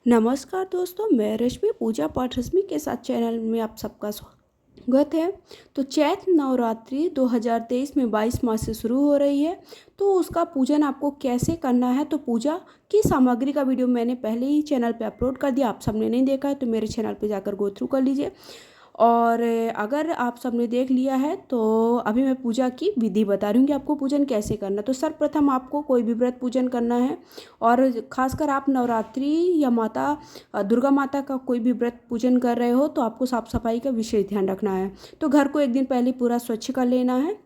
नमस्कार दोस्तों, मैं रश्मि पूजा पाठ रश्मि के साथ चैनल में आप सबका स्वागत है। तो चैत्र नवरात्रि 2023 में 22 मार्च से शुरू हो रही है। तो उसका पूजन आपको कैसे करना है, तो पूजा की सामग्री का वीडियो मैंने पहले ही चैनल पे अपलोड कर दिया। आप सबने नहीं देखा है तो मेरे चैनल पे जाकर गो थ्रू कर लीजिए। और अगर आप सबने देख लिया है तो अभी मैं पूजा की विधि बता रही हूँ कि आपको पूजन कैसे करना। तो सर्वप्रथम आपको कोई भी व्रत पूजन करना है, और खासकर आप नवरात्रि या माता दुर्गा माता का कोई भी व्रत पूजन कर रहे हो तो आपको साफ सफाई का विशेष ध्यान रखना है। तो घर को एक दिन पहले पूरा स्वच्छ कर लेना है,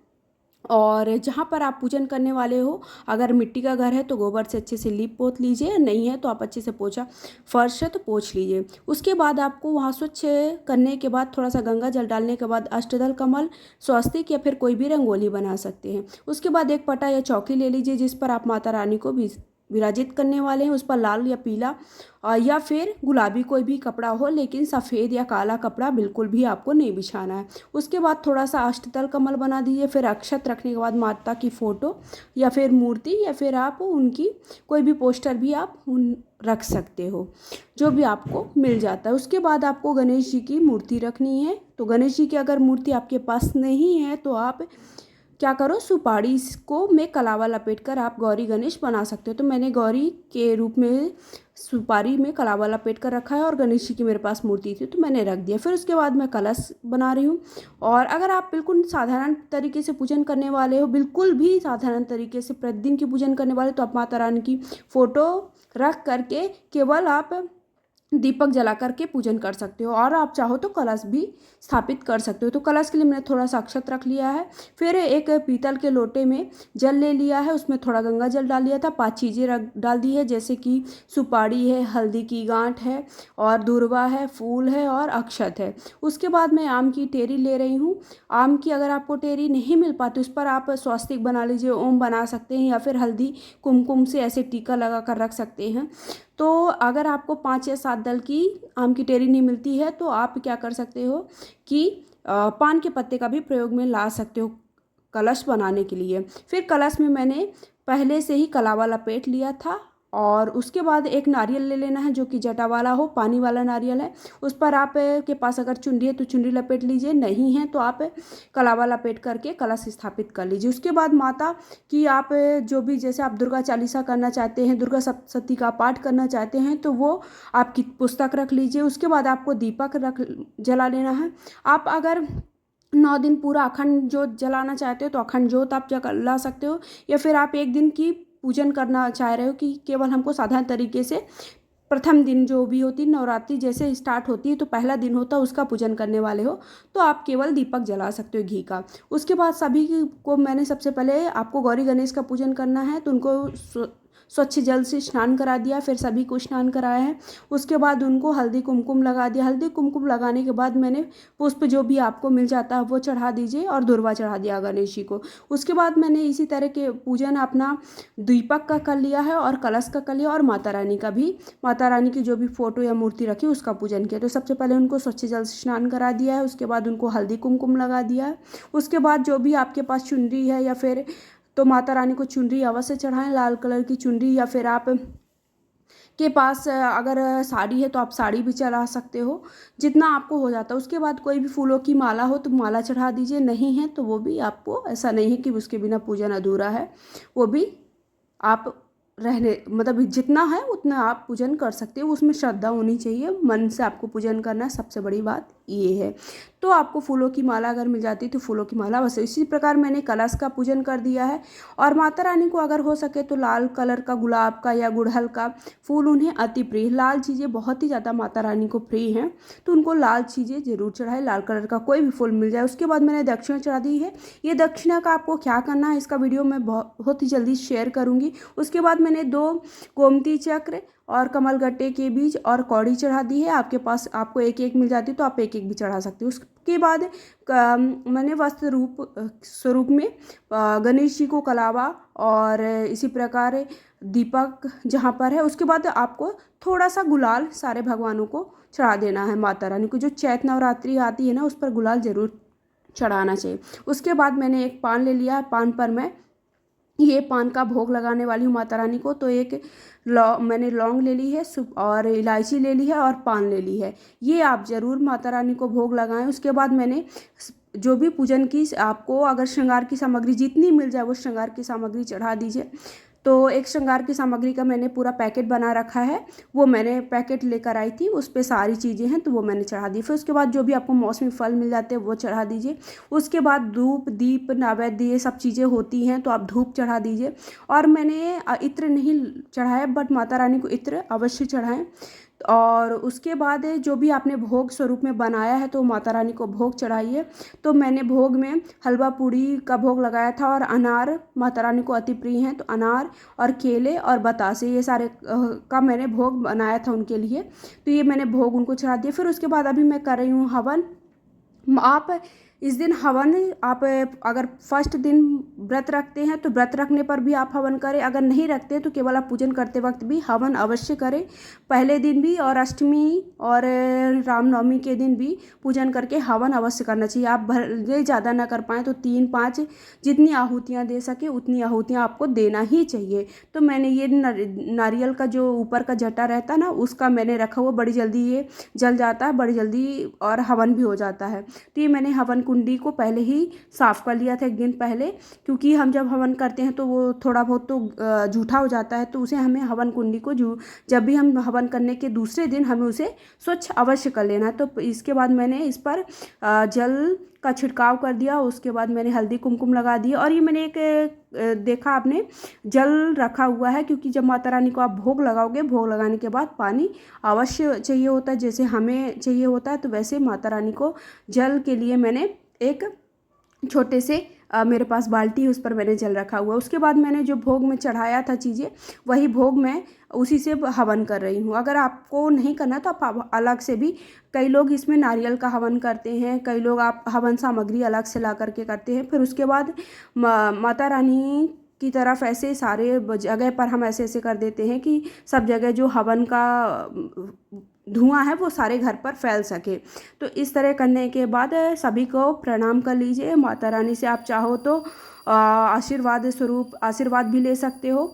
और जहाँ पर आप पूजन करने वाले हो, अगर मिट्टी का घर है तो गोबर से अच्छे से लीप पोत लीजिए, नहीं है तो आप अच्छे से पोछा फर्श है तो पोछ लीजिए। उसके बाद आपको वहाँ स्वच्छ करने के बाद थोड़ा सा गंगा जल डालने के बाद अष्टदल कमल, स्वस्तिक या फिर कोई भी रंगोली बना सकते हैं। उसके बाद एक पटा या चौकी ले लीजिए जिस पर आप माता रानी को भी विराजित करने वाले हैं। उस पर लाल या पीला या फिर गुलाबी कोई भी कपड़ा हो, लेकिन सफ़ेद या काला कपड़ा बिल्कुल भी आपको नहीं बिछाना है। उसके बाद थोड़ा सा अष्टदल कमल बना दीजिए। फिर अक्षत रखने के बाद माता की फ़ोटो या फिर मूर्ति या फिर आप उनकी कोई भी पोस्टर भी आप रख सकते हो, जो भी आपको मिल जाता है। उसके बाद आपको गणेश जी की मूर्ति रखनी है। तो गणेश जी की अगर मूर्ति आपके पास नहीं है तो आप क्या करो, सुपारी को में कलावा लपेट कर आप गौरी गणेश बना सकते हो। तो मैंने गौरी के रूप में सुपारी में कलावा लपेट कर रखा है, और गणेश जी की मेरे पास मूर्ति थी तो मैंने रख दिया। फिर उसके बाद मैं कलश बना रही हूँ। और अगर आप बिल्कुल साधारण तरीके से पूजन करने वाले हो, बिल्कुल भी साधारण तरीके से प्रतिदिन की पूजन करने वाले, तो आप माता रानी की फ़ोटो रख करके केवल आप दीपक जला करके पूजन कर सकते हो, और आप चाहो तो कलश भी स्थापित कर सकते हो। तो कलश के लिए मैंने थोड़ा सा अक्षत रख लिया है। फिर एक पीतल के लोटे में जल ले लिया है, उसमें थोड़ा गंगा जल डाल लिया था। 5 चीज़ें रख डाल दी है, जैसे कि सुपारी है, हल्दी की गांठ है, और दूर्वा है, फूल है और अक्षत है। उसके बाद मैं आम की टेरी ले रही हूँ। आम की अगर आपको टेरी नहीं मिल पाती, उस पर आप स्वस्तिक बना लीजिए, ओम बना सकते हैं, या फिर हल्दी कुमकुम से ऐसे टीका लगा कर रख सकते हैं। तो अगर आपको 5 या 7 दल की आम की टेरी नहीं मिलती है तो आप क्या कर सकते हो कि पान के पत्ते का भी प्रयोग में ला सकते हो कलश बनाने के लिए। फिर कलश में मैंने पहले से ही कलावा लपेट लिया था, और उसके बाद एक नारियल ले लेना है जो कि जटा वाला हो, पानी वाला नारियल है। उस पर आप के पास अगर चुनरी है तो चुनरी लपेट लीजिए, नहीं है तो आप कलावा लपेट करके कलश स्थापित कर लीजिए। उसके बाद माता कि आप जो भी, जैसे आप दुर्गा चालीसा करना चाहते हैं, दुर्गा सप्तशती का पाठ करना चाहते हैं, तो वो आपकी पुस्तक रख लीजिए। उसके बाद आपको दीपक रख जला लेना है। आप अगर 9 दिन पूरा अखंड जोत जलाना चाहते हो तो अखंड जोत आप जला सकते हो, या फिर आप एक दिन की पूजन करना चाह रहे हो कि केवल हमको साधारण तरीके से प्रथम दिन जो भी होती नवरात्रि जैसे स्टार्ट होती है तो पहला दिन होता है उसका पूजन करने वाले हो, तो आप केवल दीपक जला सकते हो घी का। उसके बाद सभी को मैंने सबसे पहले, आपको गौरी गणेश का पूजन करना है तो उनको स्वच्छ जल से स्नान करा दिया, फिर सभी को स्नान कराया है। उसके बाद उनको हल्दी कुमकुम लगा दिया। हल्दी कुमकुम लगाने के बाद मैंने पुष्प जो भी आपको मिल जाता है वो चढ़ा दीजिए, और दुर्वा चढ़ा दिया गणेश जी को। उसके बाद मैंने इसी तरह के पूजन अपना दीपक का कर लिया है, और कलश का कर लिया, और माता रानी का भी, माता रानी की जो भी फोटो या मूर्ति रखी उसका पूजन किया। तो सबसे पहले उनको स्वच्छ जल से स्नान करा दिया है, उसके बाद उनको हल्दी कुमकुम लगा दिया है। उसके बाद जो भी आपके पास चुनरी है या फिर, तो माता रानी को चुनरी अवश्य चढ़ाएं, लाल कलर की चुनरी, या फिर आप के पास अगर साड़ी है तो आप साड़ी भी चढ़ा सकते हो, जितना आपको हो जाता है। उसके बाद कोई भी फूलों की माला हो तो माला चढ़ा दीजिए, नहीं है तो वो भी आपको, ऐसा नहीं है कि उसके बिना पूजन अधूरा है, वो भी आप रहने, मतलब जितना है उतना आप पूजन कर सकते हो। उसमें श्रद्धा होनी चाहिए, मन से आपको पूजन करना है, सबसे बड़ी बात ये है। तो आपको फूलों की माला अगर मिल जाती है तो फूलों की माला, बस इसी प्रकार मैंने कलश का पूजन कर दिया है। और माता रानी को अगर हो सके तो लाल कलर का गुलाब का या गुड़हल का फूल उन्हें अति प्रिय, लाल चीज़ें बहुत ही ज़्यादा माता रानी को प्रिय हैं, तो उनको लाल चीज़ें जरूर चढ़ाए, लाल कलर का कोई भी फूल मिल जाए। उसके बाद मैंने दक्षिणा चढ़ा दी है। ये दक्षिणा का आपको क्या करना है इसका वीडियो मैं बहुत ही जल्दी शेयर करूँगी। उसके बाद मैंने 2 गोमती चक्र और कमलगट्टे के बीज और कौड़ी चढ़ा दी है। आपके पास आपको एक एक मिल जाती है तो आप एक एक भी चढ़ा सकते हो। उसके बाद मैंने वस्त्र रूप स्वरूप में गणेश जी को कलावा, और इसी प्रकार दीपक जहाँ पर है। उसके बाद आपको थोड़ा सा गुलाल सारे भगवानों को चढ़ा देना है। माता रानी को जो चैत्र नवरात्रि आती है ना, उस पर गुलाल जरूर चढ़ाना चाहिए। उसके बाद मैंने एक पान ले लिया है, पान पर मैं ये पान का भोग लगाने वाली हूँ माता रानी को। तो एक मैंने लौंग ले ली है और इलायची ले ली है और पान ले ली है। ये आप ज़रूर माता रानी को भोग लगाएं। उसके बाद मैंने जो भी पूजन की आपको अगर श्रृंगार की सामग्री जितनी मिल जाए वो श्रृंगार की सामग्री चढ़ा दीजिए। तो एक श्रृंगार की सामग्री का मैंने पूरा पैकेट बना रखा है, वो मैंने पैकेट लेकर आई थी, उस पर सारी चीज़ें हैं तो वो मैंने चढ़ा दी। फिर उसके बाद जो भी आपको मौसमी फल मिल जाते हैं वो चढ़ा दीजिए। उसके बाद धूप दीप नैवेद्य ये सब चीज़ें होती हैं तो आप धूप चढ़ा दीजिए। और मैंने इत्र नहीं चढ़ाया, बट माता रानी को इत्र अवश्य चढ़ाएं। और उसके बाद जो भी आपने भोग स्वरूप में बनाया है तो माता रानी को भोग चढ़ाइए। तो मैंने भोग में हलवा पूड़ी का भोग लगाया था और अनार माता रानी को अति प्रिय हैं, तो अनार और केले और बतासे ये सारे का मैंने भोग बनाया था उनके लिए। तो ये मैंने भोग उनको चढ़ा दिया। फिर उसके बाद अभी मैं कर रही हूँ हवन। आप इस दिन हवन आप अगर फर्स्ट दिन व्रत रखते हैं तो व्रत रखने पर भी आप हवन करें, अगर नहीं रखते हैं तो केवल आप पूजन करते वक्त भी हवन अवश्य करें। पहले दिन भी और अष्टमी और रामनवमी के दिन भी पूजन करके हवन अवश्य करना चाहिए। आप भले ज़्यादा ना कर पाएँ तो 3-5 जितनी आहुतियाँ दे सके उतनी आहुतियाँ आपको देना ही चाहिए। तो मैंने ये नारियल का जो ऊपर का जटा रहता है ना उसका मैंने रखा हुआ, बड़ी जल्दी ये जल जाता है, बड़ी जल्दी और हवन भी हो जाता है। तो ये मैंने हवन कुंडी को पहले ही साफ़ कर लिया था एक दिन पहले, क्योंकि हम जब हवन करते हैं तो वो थोड़ा बहुत तो जूठा हो जाता है, तो उसे हमें हवन कुंडी को जब भी हम हवन करने के दूसरे दिन हमें उसे स्वच्छ अवश्य कर लेना है। तो इसके बाद मैंने इस पर जल का छिड़काव कर दिया। उसके बाद मैंने हल्दी कुमकुम लगा दिया। और ये मैंने एक देखा आपने जल रखा हुआ है, क्योंकि जब माता रानी को आप भोग लगाओगे, भोग लगाने के बाद पानी अवश्य चाहिए होता है, जैसे हमें चाहिए होता है तो वैसे माता रानी को जल के लिए मैंने एक छोटे से मेरे पास बाल्टी है, उस पर मैंने जल रखा हुआ है। उसके बाद मैंने जो भोग में चढ़ाया था चीज़ें वही भोग मैं उसी से हवन कर रही हूँ। अगर आपको नहीं करना तो आप अलग से भी, कई लोग इसमें नारियल का हवन करते हैं, कई लोग आप हवन सामग्री अलग से ला करके करते हैं। फिर उसके बाद माता रानी की तरफ ऐसे सारे जगह पर हम ऐसे ऐसे कर देते हैं कि सब जगह जो हवन का धुआं है वो सारे घर पर फैल सके। तो इस तरह करने के बाद सभी को प्रणाम कर लीजिए। माता रानी से आप चाहो तो आशीर्वाद स्वरूप आशीर्वाद भी ले सकते हो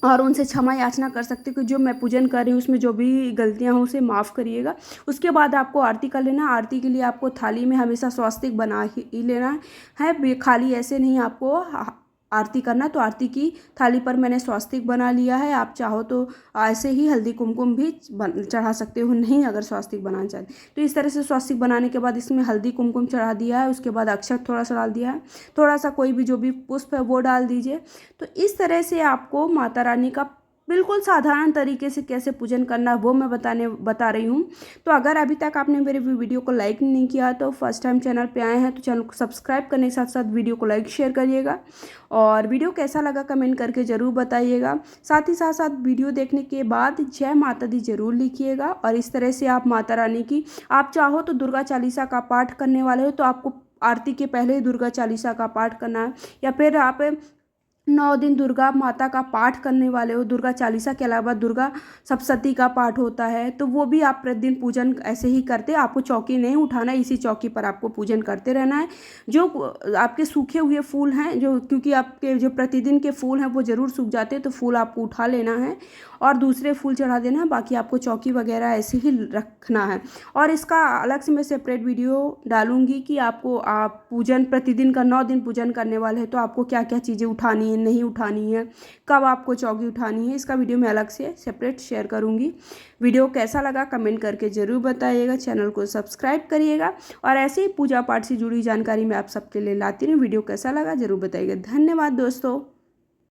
और उनसे क्षमा याचना कर सकते हो कि जो मैं पूजन कर रही हूँ उसमें जो भी गलतियाँ हों उसे माफ़ करिएगा। उसके बाद आपको आरती कर लेना। आरती के लिए आपको थाली में हमेशा स्वास्तिक बना ही लेना है, खाली ऐसे नहीं आपको आरती करना। तो आरती की थाली पर मैंने स्वास्तिक बना लिया है। आप चाहो तो ऐसे ही हल्दी कुमकुम भी चढ़ा सकते हो, नहीं अगर स्वास्तिक बनाना चाहते तो इस तरह से स्वास्तिक बनाने के बाद इसमें हल्दी कुमकुम चढ़ा दिया है। उसके बाद अक्षत थोड़ा सा डाल दिया है, थोड़ा सा कोई भी जो भी पुष्प है वो डाल दीजिए। तो इस तरह से आपको माता रानी का बिल्कुल साधारण तरीके से कैसे पूजन करना है वो मैं बता रही हूँ। तो अगर अभी तक आपने मेरे वीडियो को लाइक नहीं किया तो फर्स्ट टाइम चैनल पे आए हैं तो चैनल को सब्सक्राइब करने के साथ साथ वीडियो को लाइक शेयर करिएगा और वीडियो कैसा लगा कमेंट करके ज़रूर बताइएगा। साथ ही साथ साथ वीडियो देखने के बाद जय माता दी ज़रूर लिखिएगा। और इस तरह से आप माता रानी की, आप चाहो तो दुर्गा चालीसा का पाठ करने वाले हो तो आपको आरती के पहले ही दुर्गा चालीसा का पाठ करना है, या फिर आप 9 दिन दुर्गा माता का पाठ करने वाले हो, दुर्गा चालीसा के अलावा दुर्गा सप्तशती का पाठ होता है तो वो भी आप प्रतिदिन पूजन ऐसे ही करते। आपको चौकी नहीं उठाना, इसी चौकी पर आपको पूजन करते रहना है। जो आपके सूखे हुए फूल हैं, जो क्योंकि आपके जो प्रतिदिन के फूल हैं वो ज़रूर सूख जाते हैं, तो फूल आपको उठा लेना है और दूसरे फूल चढ़ा देना है। बाकी आपको चौकी वगैरह ऐसे ही रखना है। और इसका अलग से मैं सेपरेट वीडियो डालूंगी कि आपको आप पूजन प्रतिदिन का 9 दिन पूजन करने वाले हैं तो आपको क्या क्या चीज़ें उठानी है, नहीं उठानी है, कब आपको चौकी उठानी है, इसका वीडियो मैं अलग से सेपरेट शेयर करूंगी। वीडियो कैसा लगा कमेंट करके ज़रूर बताइएगा। चैनल को सब्सक्राइब करिएगा और ऐसे ही पूजा पाठ से जुड़ी जानकारी मैं आप सबके लिए लाती हूँ। वीडियो कैसा लगा ज़रूर बताइएगा। धन्यवाद दोस्तों।